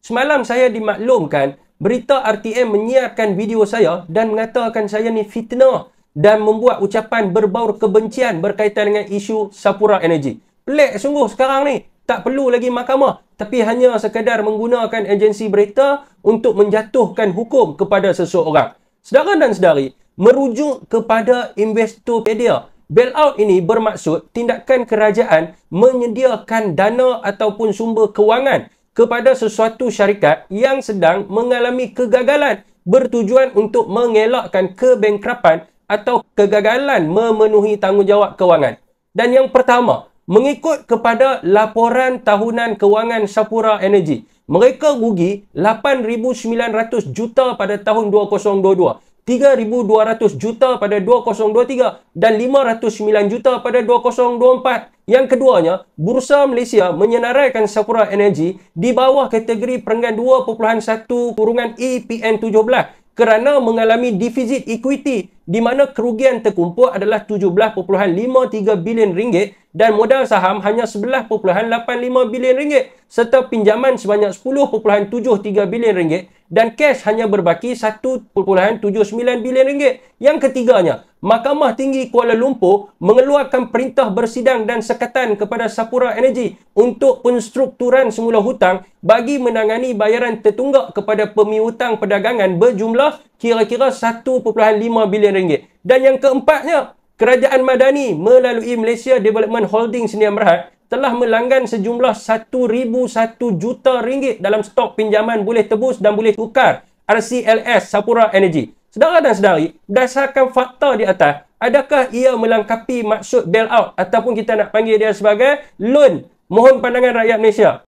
Semalam saya dimaklumkan berita RTM menyiarkan video saya dan mengatakan saya ni fitnah dan membuat ucapan berbaur kebencian berkaitan dengan isu Sapura Energy. Pelik sungguh sekarang ni. Tak perlu lagi mahkamah, tapi hanya sekadar menggunakan agensi berita untuk menjatuhkan hukum kepada seseorang. Saudara dan sedari, merujuk kepada Investopedia, bailout ini bermaksud tindakan kerajaan menyediakan dana ataupun sumber kewangan kepada sesuatu syarikat yang sedang mengalami kegagalan bertujuan untuk mengelakkan kebangkrapan atau kegagalan memenuhi tanggungjawab kewangan. Dan yang pertama, mengikut kepada laporan tahunan kewangan Sapura Energy, mereka rugi 8,900 juta pada tahun 2022, 3,200 juta pada 2023 dan 509 juta pada 2024. Yang keduanya, Bursa Malaysia menyenaraikan Sapura Energy di bawah kategori perenggan 2.1/EPN 17 kerana mengalami defisit equity di mana kerugian terkumpul adalah 17.53 bilion ringgit dan modal saham hanya 11.85 bilion ringgit serta pinjaman sebanyak 10.73 bilion ringgit dan cash hanya berbaki 1.79 bilion ringgit. Yang ketiganya, Mahkamah Tinggi Kuala Lumpur mengeluarkan perintah bersidang dan sekatan kepada Sapura Energy untuk penstrukturan semula hutang bagi menangani bayaran tertunggak kepada pemiutang perdagangan berjumlah kira-kira 1.5 bilion ringgit. Dan yang keempatnya, Kerajaan Madani melalui Malaysia Development Holding Sdn Bhd telah melanggan sejumlah 1,001 juta ringgit dalam stok pinjaman boleh tebus dan boleh tukar RCLS Sapura Energy. Saudara dan sedari, berdasarkan fakta di atas, adakah ia melengkapi maksud bailout ataupun kita nak panggil dia sebagai loan? Mohon pandangan rakyat Malaysia.